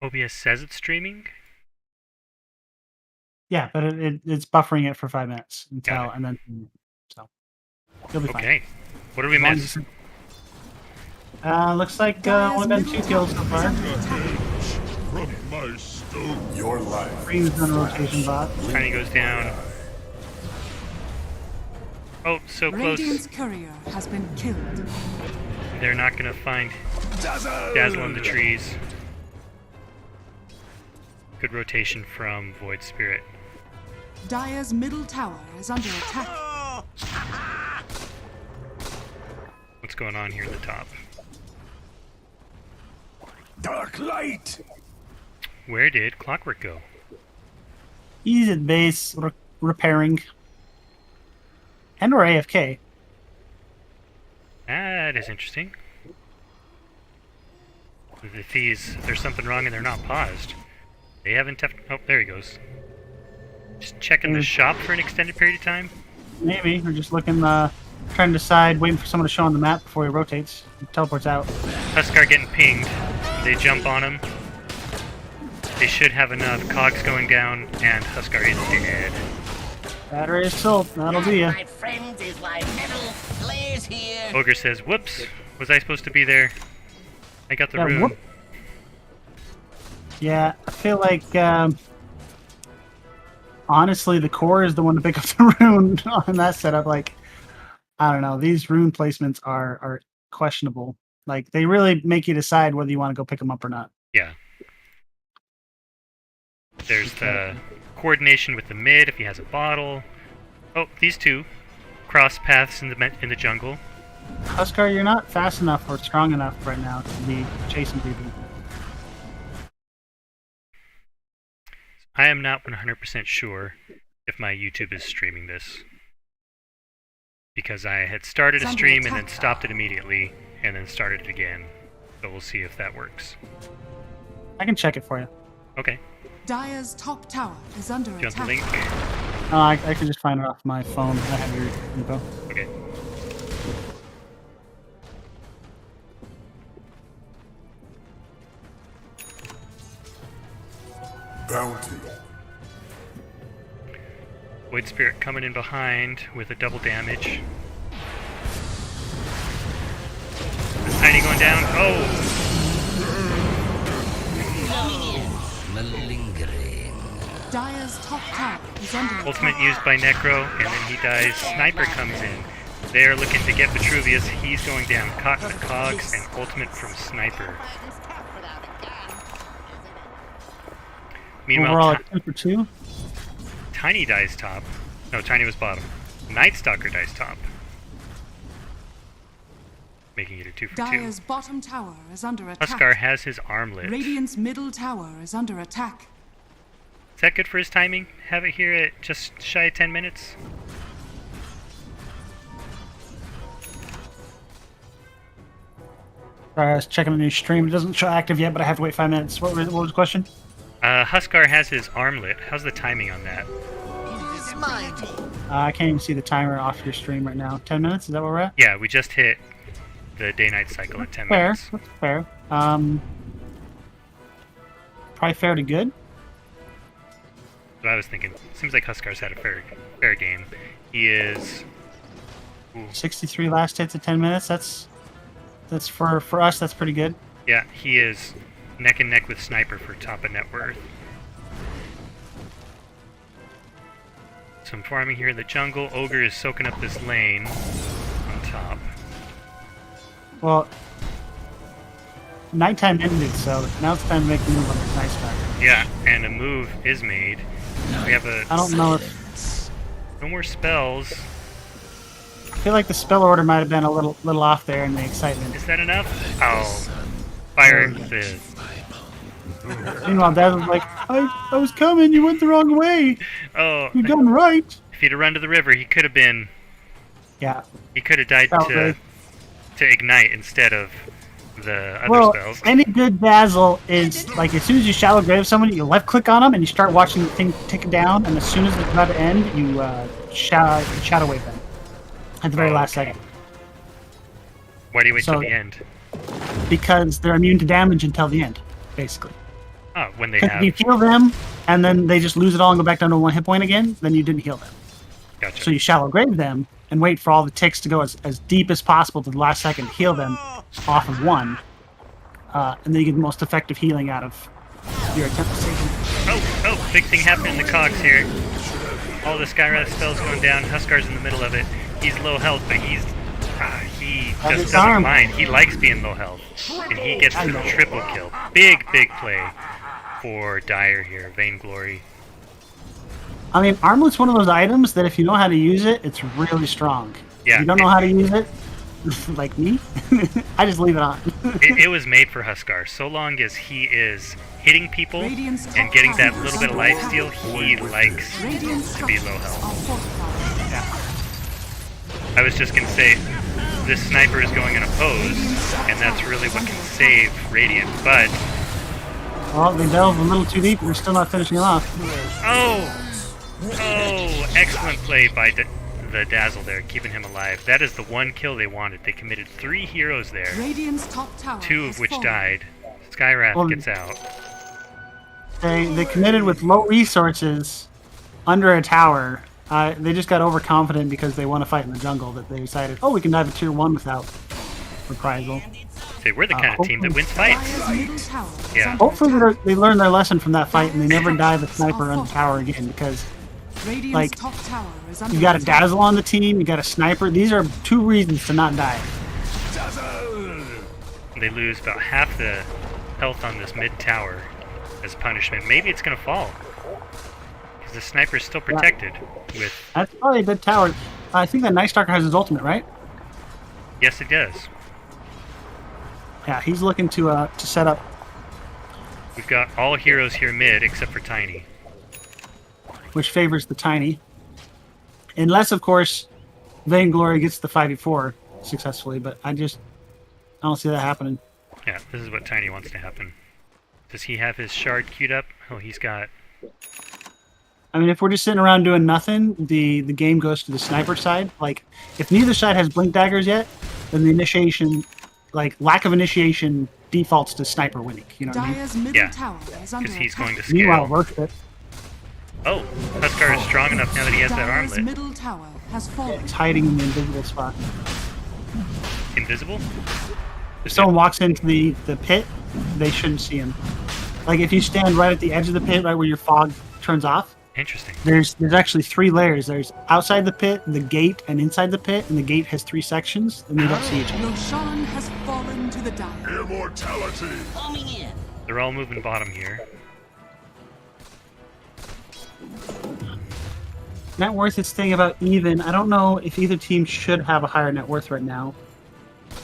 OBS says it's streaming? Yeah, but it's buffering it for 5 minutes until, and then, so you'll be fine. Okay. What did we miss? Looks like only been 2 kills so far. Your life. Green's on a rotation bot. Tiny goes down. Oh, so close. Radiant's courier has been killed. They're not gonna find Dazzle in the trees. Good rotation from Void Spirit. Dire's middle tower is under attack. What's going on here at the top? Dark light. Where did Clockwork go? He's at base, repairing. And or AFK. That is interesting. If there's something wrong and they're not paused. They haven't oh, there he goes. Just checking the shop for an extended period of time? Maybe. We're just looking, trying to decide, waiting for someone to show on the map before he rotates. He teleports out. Huskar getting pinged. They jump on him. They should have enough. Cogs going down, and Huskar is dead. Battery assault, that'll do ya. My friends is my metal blaze here. Ogre says, whoops, was I supposed to be there? I got the Yeah, rune. whoop. Yeah, I feel like, honestly, the core is the one to pick up the rune on that setup. Like, I don't know, these rune placements are questionable. Like, they really make you decide whether you want to go pick them up or not. Yeah. There's the coordination with the mid if he has a bottle. Oh, these two cross paths in the jungle. Huskar, you're not fast enough or strong enough right now to be chasing people. I am not 100% sure if my YouTube is streaming this. Because I had started a stream and then stopped it immediately, and then started it again. So we'll see if that works. I can check it for you. Okay. Dire's top tower is under Do you want the attack. link? I can just find it off my phone. I have your info. Okay. Bounty. Void Spirit coming in behind with a double damage. Tiny going down. Oh! Dire's top tower is under attack. Ultimate used by Necro, and then he dies. Sniper comes in. They are looking to get Vitruvius. He's going down. Caught in the cogs, and ultimate from Sniper. Meanwhile, Overall, 2 for 2. Tiny dies top. No, Tiny was bottom. Night Stalker dies top. Making it a 2 for 2. Dire's bottom tower is under attack. Huskar has his armlet. Radiant's middle tower is under attack. Is that good for his timing? Have it here at just shy of 10 minutes? Sorry, I was checking the new stream. It doesn't show active yet, but I have to wait 5 minutes. What was the question? Huskar has his armlet. How's the timing on that? I can't even see the timer off your stream right now. 10 minutes? Is that where we're at? Yeah, we just hit the day-night cycle at 10 Fair. minutes. That's fair. Probably fair to good. So I was thinking. Seems like Huskar's had a fair game. He is... Ooh. 63 last hits at 10 minutes. That's for us. That's pretty good. Yeah, he is neck and neck with Sniper for top of net worth. Some farming here in the jungle. Ogre is soaking up this lane on top. Well, nighttime ended, so now it's time to make the move on the night sky. Yeah, and a move is made. We have a... I don't know if... No more spells. I feel like the spell order might have been a little off there in the excitement. Is that enough? Oh. Fire the... Meanwhile, Dad was like, I was coming, you went the wrong way. Oh. You're going right. If he'd have run to the river, he could have been... Yeah. He could have died to ignite instead of the other Well, spells. any good Dazzle is, like, as soon as you Shallow Grave someone, you left-click on them, and you start watching the thing tick down, and as soon as it's about to end, you Shadow Wave them. At the very last second. Why do you wait till the end? Because they're immune to damage until the end, basically. Oh, when they If have... you heal them, and then they just lose it all and go back down to 1 hit point again, then you didn't heal them. Gotcha. So you shallow grave them and wait for all the ticks to go as deep as possible to the last second, heal them off of 1. And then you get the most effective healing out of your attempt to save them. Oh, big thing happening in the cogs here. All the Skywrath spells going down. Huskar's in the middle of it. He's low health, but he just doesn't mind. He likes being low health. And he gets the triple kill. Big play for Dire here. Vainglory. I mean, Armlet's one of those items that if you know how to use it, it's really strong. Yeah, if you don't know how to use it, like me, I just leave it on. it was made for Huskar. So long as he is hitting people and getting that little bit of life steal, he likes to be low health. I was just going to say, this sniper is going in a pose, and that's really what can save Radiant, but... Well, they delve a little too deep and they're still not finishing it off. Oh, excellent play by the Dazzle there, keeping him alive. That is the one kill they wanted. They committed 3 heroes there, 2 of which died. Skywrath gets out. They committed with low resources under a tower. They just got overconfident because they want to fight in the jungle that they decided, oh, we can dive a tier 1 without reprisal. Say, we're the kind of team that wins fights. Yeah. Hopefully they learn their lesson from that fight and they never dive a sniper on the tower again, because like you got a Dazzle on the team, you got a sniper. These are 2 reasons to not die. They lose about half the health on this mid tower as punishment. Maybe it's gonna fall because the sniper is still protected with. That's probably a good tower. I think that Night Stalker has his ultimate, right? Yes, it does. Yeah, he's looking to set up. We've got all heroes here mid except for Tiny, which favors the Tiny. Unless, of course, Vainglory gets the 5v4 successfully, but I don't see that happening. Yeah, this is what Tiny wants to happen. Does he have his shard queued up? Oh, he's got... I mean, if we're just sitting around doing nothing, the game goes to the sniper side. Like, if neither side has blink daggers yet, then the initiation, like, lack of initiation defaults to sniper winning. You know what I mean? Yeah, because he's going to scale. Meanwhile, works it. Oh, Huskar is strong enough now that he has that armlet. It's hiding in the invisible spot. Invisible? If someone walks into the pit, they shouldn't see him. Like, if you stand right at the edge of the pit, right where your fog turns off. Interesting. There's actually 3 layers. There's outside the pit, the gate, and inside the pit, and the gate has 3 sections, and they don't see each other. Roshan has fallen to the Dire. Immortality. Homing in. They're all moving bottom here. Net worth is thing about even. I don't know if either team should have a higher net worth right now.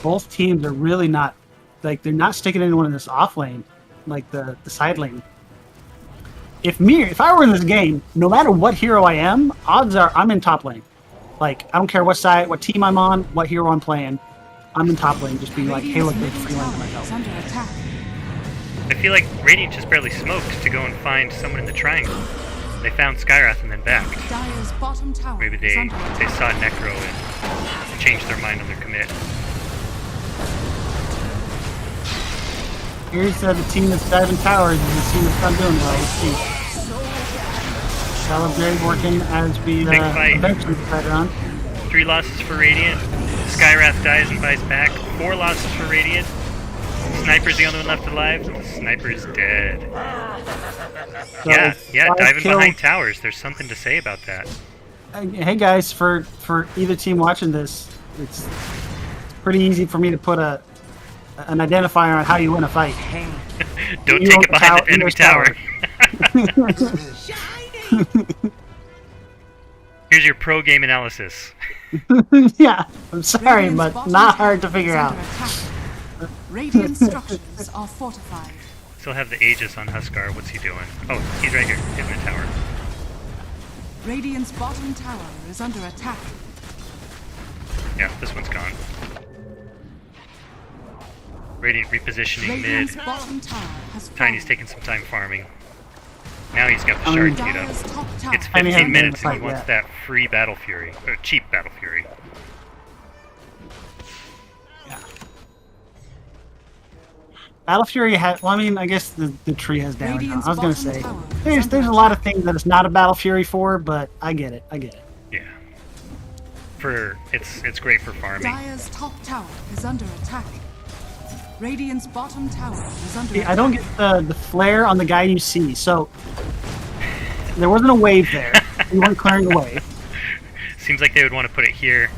Both teams are really not, like, they're not sticking anyone in this off lane, like the side lane. If I were in this game, no matter what hero I am, odds are I'm in top lane. Like, I don't care what side, what team I'm on, what hero I'm playing, I'm in top lane, just being like, hey, look, there's a free lane for myself. I feel like Radiant just barely smoked to go and find someone in the triangle. They found Skywrath and then backed. Maybe they saw Necro and changed their mind on their commit. Here's the team that's diving towers, and the team that's not doing well. Let's see. Celebrate working as we eventually decide on. 3 losses for Radiant. Skywrath dies and buys back. 4 losses for Radiant. Sniper's the only one left alive. Sniper's dead. So yeah, diving behind towers. There's something to say about that. Hey guys, for either team watching this, it's pretty easy for me to put an identifier on how you win a fight. Don't take it behind the enemy tower. Here's your pro game analysis. Yeah, I'm sorry, but not hard to figure out. Radiant structures are fortified. Still have the Aegis on Huskar. What's he doing? Oh, he's right here, in the tower. Radiant's bottom tower is under attack. Yeah, this one's gone. Radiant repositioning Radiant's mid. bottom tower has Tiny's fallen. taking some time farming. Now he's got the shard queued up. Dire's top tower. It's Tiny 15 hasn't minutes been and he in the wants fight that free Battle Fury, or cheap Battle Fury. Yeah. Battle Fury has. Well, I mean, I guess the tree has damage. Radiant's I was gonna bottom say tower there's is under a lot of things that it's not a Battle Fury for, but I get it. I get it. Yeah. It's great for farming. Dire's top tower is under attack. Radiant's bottom tower is under See, attack. I don't get the flare on the guy you see. So there wasn't a wave there. You weren't clearing the wave. Seems like they would want to put it here,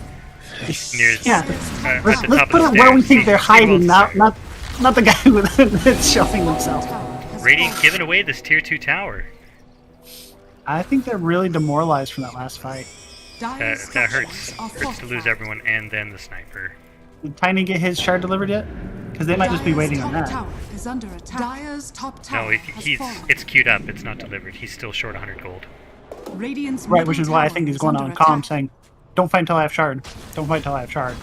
near Yeah. at the Let's top put of the it where we stairs. think they're See who hiding, else is there. not the guy with that's showing himself. Tower has Radiant fallen. giving away this tier 2 tower. I think they're really demoralized from that last fight. Dire's That structures hurts. are Hurts to lose fortified. everyone and then the sniper. Did Tiny get his shard delivered yet? Because they might just be Dire's waiting on top that. tower is under attack. Dire's top tower No, has he's fallen. it's queued up. It's not delivered. He's still short 100 gold. Radiant's Right, middle which is why I tower think he's is going under on calm attack. saying, "Don't fight until I have shard. Don't fight until I have shard."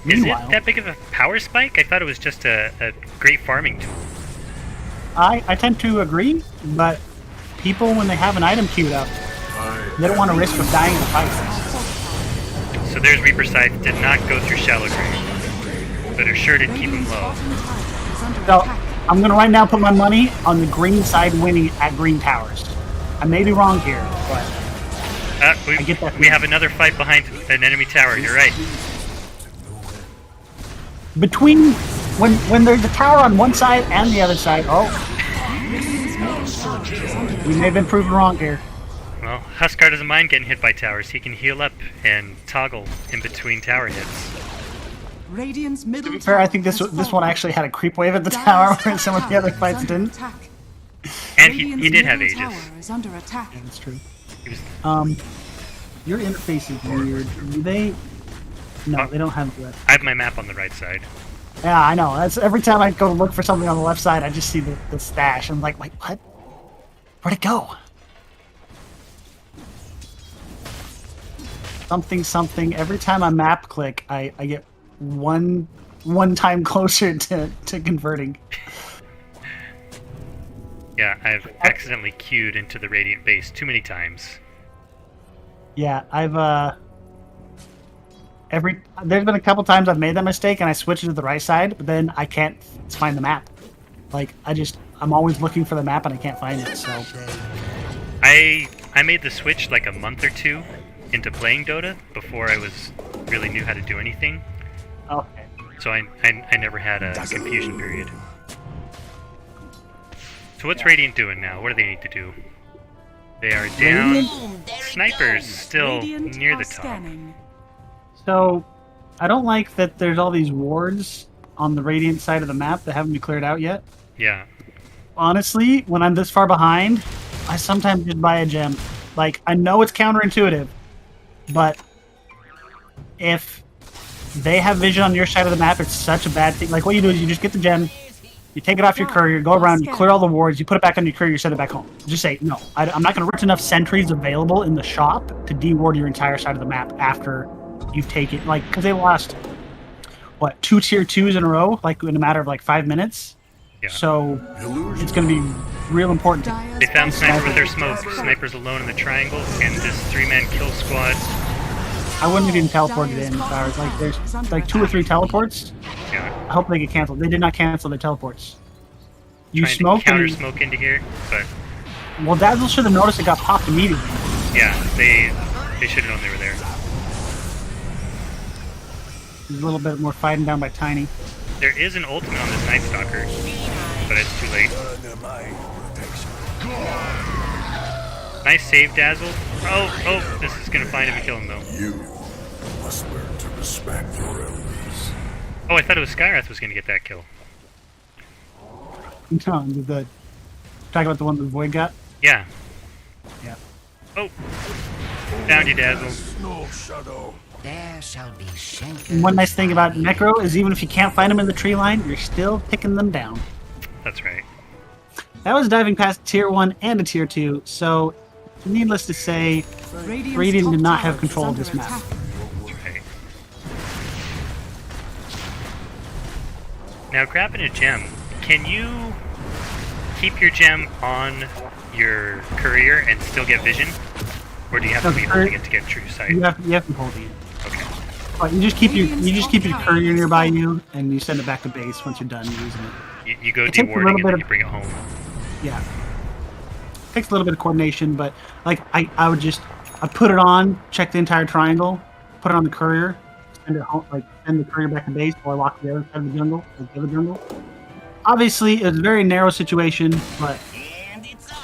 Is Meanwhile, it that big of a power spike? I thought it was just a great farming tool. I tend to agree, but people when they have an item queued up, they don't want to risk of dying in a fight. So there's Reaper Scythe. Did not go through shallow grave, but it sure did keep him Radiant's low. bottom tower is under So attack. I'm gonna right now put my money on the green side winning at green towers. I may be wrong here, but We, I get that. we have another fight behind an enemy tower. You're right. between when there's a tower on one side and the other side, we may have been proven wrong here. Well, Huskar doesn't mind getting hit by towers. He can heal up and toggle in between tower hits. Radiant's middle To be fair, I think tower this has one fallen. actually had a creep wave at the Dire's tower, top where some of the tower other is fights under didn't. attack. And he Radiant's did have middle Aegis. tower is under attack. Yeah, that's true. He was, Your interface is weird. Do they? No, they don't have it. I have my map on the right side. Yeah, I know. That's every time I go to look for something on the left side, I just see the stash. I'm like, wait, what? Where'd it go? Something. Every time I map click, I get one time closer to converting. Yeah, I've accidentally queued into the Radiant base too many times. Yeah, there's been a couple times I've made that mistake and I switch to the right side, but then I can't find the map. Like I'm always looking for the map and I can't find it. So I made the switch like a month or two into playing Dota before I really knew how to do anything. okay. So I never had a confusion period. So what's Radiant doing now? What do they need to do? They are down. Boom, there it Snipers goes. still Radiant near are the top. scanning. So I don't like that there's all these wards on the Radiant side of the map that haven't been cleared out yet. Yeah. Honestly, when I'm this far behind, I sometimes just buy a gem. Like, I know it's counterintuitive, but if they have vision on your side of the map, it's such a bad thing. Like, what you do is you just get the gem, you take it off your courier, go around, you clear all the wards, you put it back on your courier, you send it back home. Just say, no, I'm not going to rip enough sentries available in the shop to deward your entire side of the map after you've taken, like, because they lost, what, 2 tier 2s in a row, like, in a matter of, like, 5 minutes? Yeah. So, Illusion. it's going to be real important. Dire's They found bottom Sniper with their tower smoke. has fallen. Sniper's alone in the triangle, and this 3-man kill squad. I wouldn't have even teleported in if I was, like, there's, like, 2 or 3 teleports. Yeah. I hope they get canceled. They did not cancel their teleports. You Trying smoke to counter and, smoke into here, but well, Dazzle should have noticed it got popped immediately. yeah, they should have known they were there. There's a little bit more fighting down by Tiny. There is an ultimate on this Night Stalker, but it's too late. Under my protection. Nice save, Dazzle. Oh, this is gonna find him and kill him though. You must learn to respect your elders. Oh, I thought it was Skywrath was gonna get that kill. No, talking about the one that Void got? Yeah. Yeah. Oh, found you, Dazzle. Snow shadow. There shall be Schenker. And one nice thing about Necro is even if you can't find them in the tree line, you're still picking them down. That's right. That was diving past tier 1 and a tier 2, so needless to say, Radiant's Radiant top did not tower have control is of this under map. attack. That's right. Now, grabbing a gem. Can you keep your gem on your courier and still get vision? Or do you have to No, be courier- holding it to get true sight? You have to be holding it. Okay. But you just keep your courier nearby you, and you send it back to base once you're done using it. You go It takes a dewarding little and bit then of- you bring it home. Yeah. Takes a little bit of coordination, but like I'd put it on, check the entire triangle, put it on the courier, send it home, like send the courier back to base while I walk to the other side of the jungle, like the other jungle. Obviously, it's a very narrow situation, but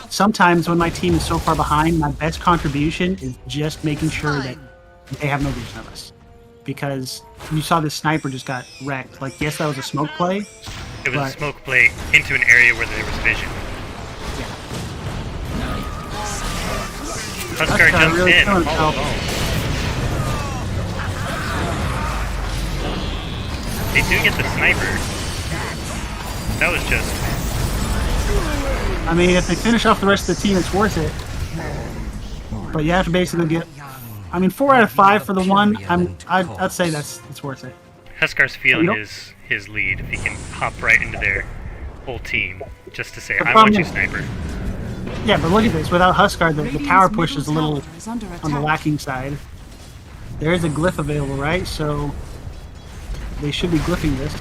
sometimes when my team is so far behind, my best contribution is just making sure that they have no vision of us. Because you saw this sniper just got wrecked. Like, yes, that was a smoke play. It was But- a smoke play into an area where there was vision. Huskar Huskar jumps really in killing all himself. alone. They do get the sniper. That was just... I mean, if they finish off the rest of the team, it's worth it. But you have to basically get... I mean, 4 out of 5 for the one. I'd say it's worth it. Huskar's feeling You know- his lead if he can hop right into their whole team just to say, The I problem want you, is- sniper. Yeah, but look at this. Without Huskar, the Radiant's power push middle is a little tower is under on the attack. lacking side. There is a glyph available, right? So they should be glyphing this.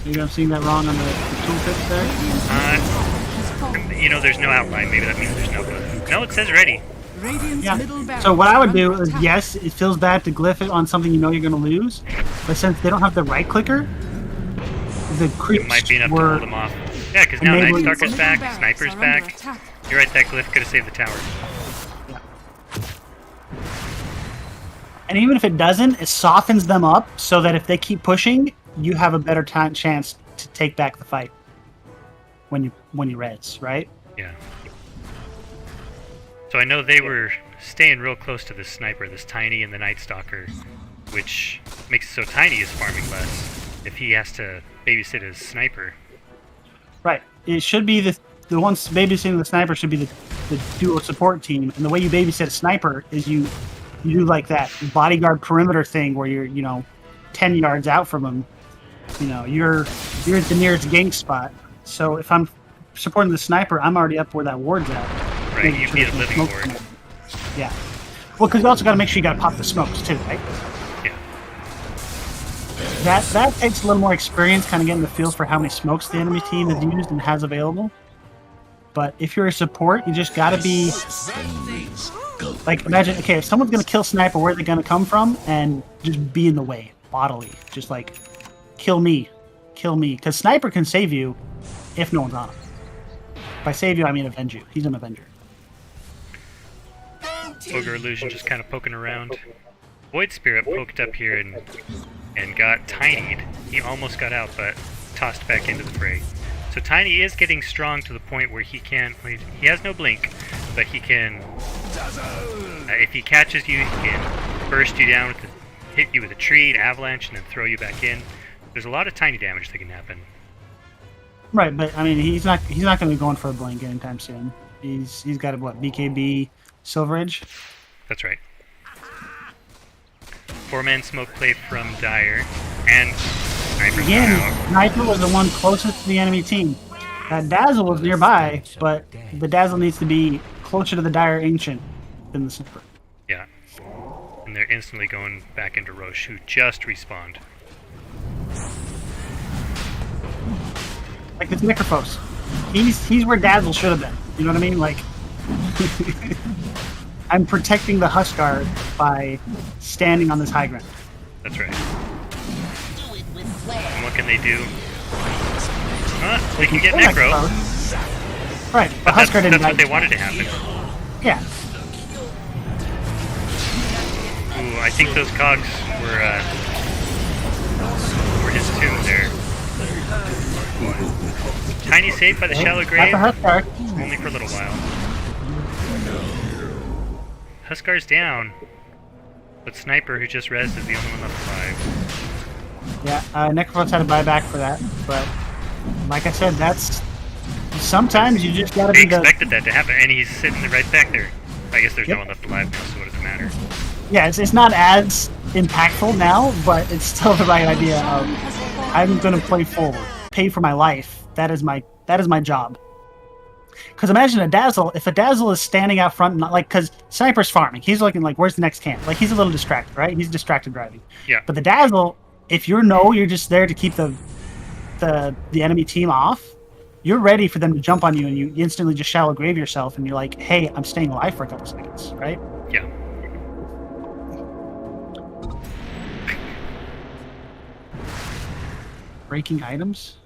Maybe I'm seeing that wrong on the tooltip there. Has fallen. You know, there's no outline. Maybe that means there's no glyph. No, it says ready. Radiant's Yeah. middle barracks So what I would are do under is, attack. yes, it feels bad to glyph it on something you know you're going to lose, but since they don't have the right clicker, the It creeps might be enough to were... hold him off. Yeah, because now enabling- Night Stalker's Middle back, barracks Sniper's are under back. attack. You're right, that glyph could have saved the tower. And even if it doesn't, it softens them up so that if they keep pushing, you have a better chance to take back the fight when you res, right? Yeah. So I know they were staying real close to this sniper, this Tiny and the Night Stalker, which makes it so Tiny is farming less if he has to babysit his sniper. Right. It should be the ones babysitting the sniper should be the duo support team, and the way you babysit a sniper is you do like that bodyguard perimeter thing where you're 10 yards out from him. You're at the nearest gank spot. So if I'm supporting the sniper, I'm already up where that ward's at. Right, Making you sure need a there's no living smoke ward. coming. Yeah. Well, because you also got to make sure you got to pop the smokes too, right? Yeah. That takes a little more experience, kind of getting the feel for how many smokes the enemy team has used and has available. But if you're a support, you just got to be like, imagine, okay, if someone's gonna kill sniper, where are they gonna come from? And just be in the way bodily, just like kill me, because sniper can save you if no one's on him. By save you, I mean avenge you. He's an avenger. Ogre Illusion just kind of poking around. Void Spirit poked up here and got tinied. He almost got out, but tossed back into the fray. So Tiny is getting strong to the point where he can... He has no blink, but he can... if he catches you, he can burst you down, hit you with a tree, an avalanche, and then throw you back in. There's a lot of tiny damage that can happen. Right, but I mean, he's not gonna be going for a blink anytime soon. He's got what, BKB Silver Edge? That's right. 4-man smoke play from Dire, and Sniper's gone out. Again, Sniper was the one closest to the enemy team. That Dazzle was nearby, but the Dazzle needs to be closer to the Dire Ancient than the Sniper. Yeah. And they're instantly going back into Roche, who just respawned. Like this Necrophos. He's where Dazzle should have been. You know what I mean? Like, I'm protecting the Huskar by standing on this high ground. That's right. And what can they do? They can get They're Necro. Necrophos. Right, but That's, Huskar didn't that's what die. they wanted to happen. Yeah. Ooh, I think those cogs were his tomb there. Tiny saved by the shallow Not grave, the Huskar. only for a little while. Huskar's down, but Sniper, who just rezzed, is the only one left alive. Yeah, Necrophos had to buy back for that, but like I said, that's sometimes you just gotta They be the expected that to happen, and he's sitting right back there. I guess there's no one left alive now, so what does it matter? yeah. It's not as impactful now, but it's still the right idea of I'm gonna play forward, pay for my life. That is my job. Because imagine a Dazzle. If a Dazzle is standing out front, not like because Sniper's farming, he's looking like, where's the next camp? Like he's a little distracted, right? He's distracted driving. Yeah. But the Dazzle, if you're just there to keep the enemy team off, you're ready for them to jump on you, and you instantly just shallow grave yourself, and you're like, hey, I'm staying alive for a couple seconds, right? Yeah. Breaking items.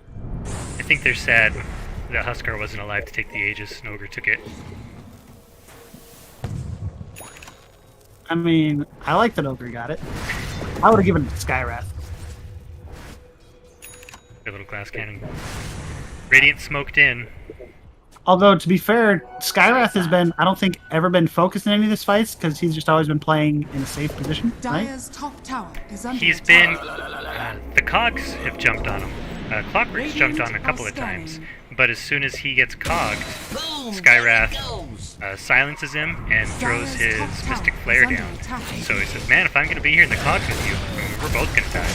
I think they're sad that Huskar wasn't alive to take the Aegis and Ogre took it. I mean, I like that Ogre got it. I would have given it to Skywrath. The little glass cannon. Radiant smoked in. Although, to be fair, Skywrath has been, I don't think, ever been focused in any of these fights, because he's just always been playing in a safe position, right? Dire's top tower is under He's attack. been... the Cogs have jumped on him. Clockwork's jumped on a couple of times. But as soon as he gets cogged, Skywrath silences him and throws his Mystic Flare down. So he says, man, if I'm going to be here in the Cogs with you, we're both going to die.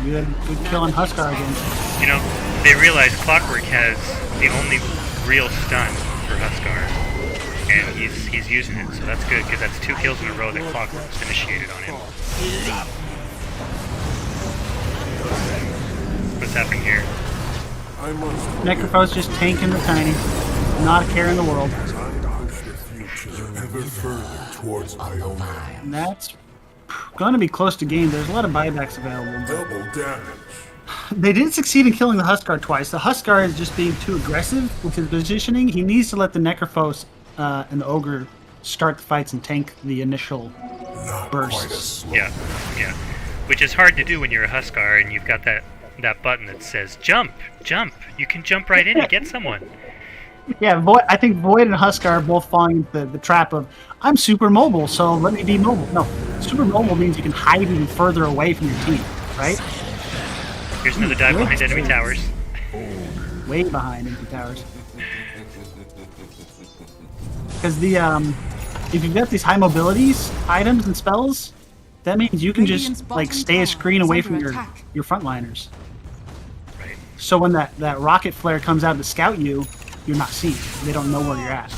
Good kill on Huskar again. You know, they realize Clockwork has the only real stun for Huskar, and he's using it, so that's good, because that's 2 kills in a row that Clockwork's initiated on him. What's happening here? I must Necrophos just tanking the Tiny. Not a care in the world. push the future ever further towards Iona. And that's going to be close to game. There's a lot of buybacks available. Double damage. They did succeed in killing the Huskar twice. The Huskar is just being too aggressive with his positioning. He needs to let the Necrophos and the Ogre start the fights and tank the initial Not quite as bursts. slow. Yeah, yeah. Which is hard to do when you're a Huskar and you've got that button that says, jump, jump. You can jump right in and get someone. Yeah, I think Void and Huskar are both falling into the trap of, I'm super mobile, so let me be mobile. No, super mobile means you can hide even further away from your team, right? Here's another dive behind enemy towers. Way behind enemy towers. Because if you've got these high mobilities items and spells, that means you can just Radiant's like bottom stay a tower screen is away under from attack. your frontliners. Right. So when that rocket flare comes out to scout you, you're not seen. They don't know where you're at.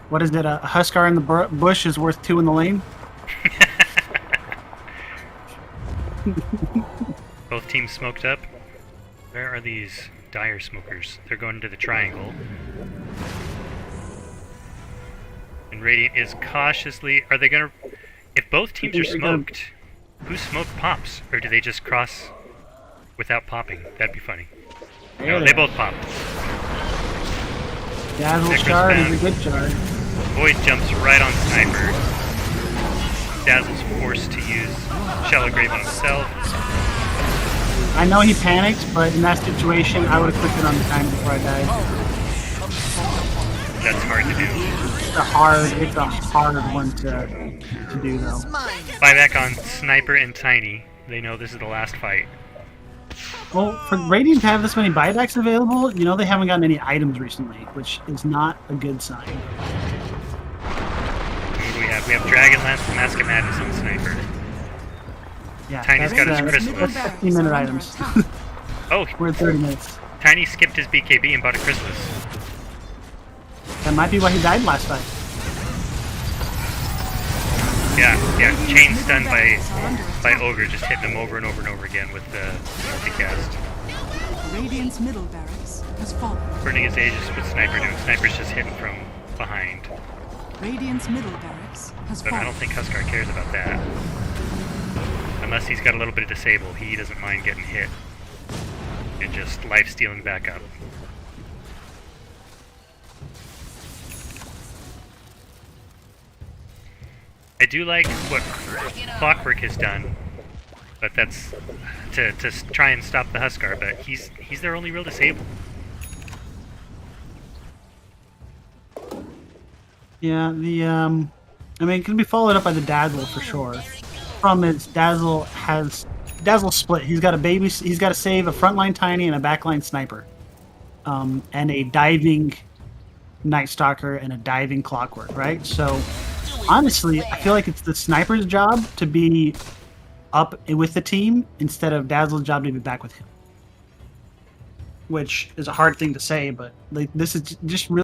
What is it? A Huskar in the bush is worth 2 in the lane? Both teams smoked up. Where are these dire smokers? They're going to the triangle. And Radiant is cautiously... Are they gonna... If both teams are smoked, whose smoke pops? Or do they just cross without popping? That'd be funny. No, they both pop. Dazzle Necro's shard down. is a good shard. Void jumps right on Sniper. Dazzle's forced to use Shallow Grave on himself. I know he panicked, but in that situation, I would have clicked it on the time before I died. That's hard to do. It's a hard one to do though. Buyback on Sniper and Tiny. They know this is the last fight. Well, for Radiant to have this many buybacks available, you know they haven't gotten any items recently, which is not a good sign. What do we have? We have Dragonlance and Mask of Madness on Sniper. Yeah, Tiny's got his that's Chrysalis. 15-minute items. Oh, We're at 30 minutes. Tiny skipped his BKB and bought a Chrysalis. That might be why he died last fight. Yeah, chain stunned by Ogre, just hitting him over and over and over again with the multicast. Radiant's middle barracks has fallen. Burning his Aegis with Sniper doing. Sniper's just hitting from behind. Radiant's middle barracks has But I don't fallen. think Huskar cares about that. Unless he's got a little bit of disable, he doesn't mind getting hit. And just life-stealing back up. I do like what Clockwork has done, but that's to try and stop the Huskar, but he's their only real disable. Yeah, I mean, it can be followed up by the Dazzle for sure. Problem is, Dazzle split. He's got to save a frontline Tiny and a backline Sniper, and a diving Night Stalker and a diving Clockwork, right? So honestly, I feel like it's the Sniper's job to be up with the team instead of Dazzle's job to be back with him. Which is a hard thing to say, but like this is just really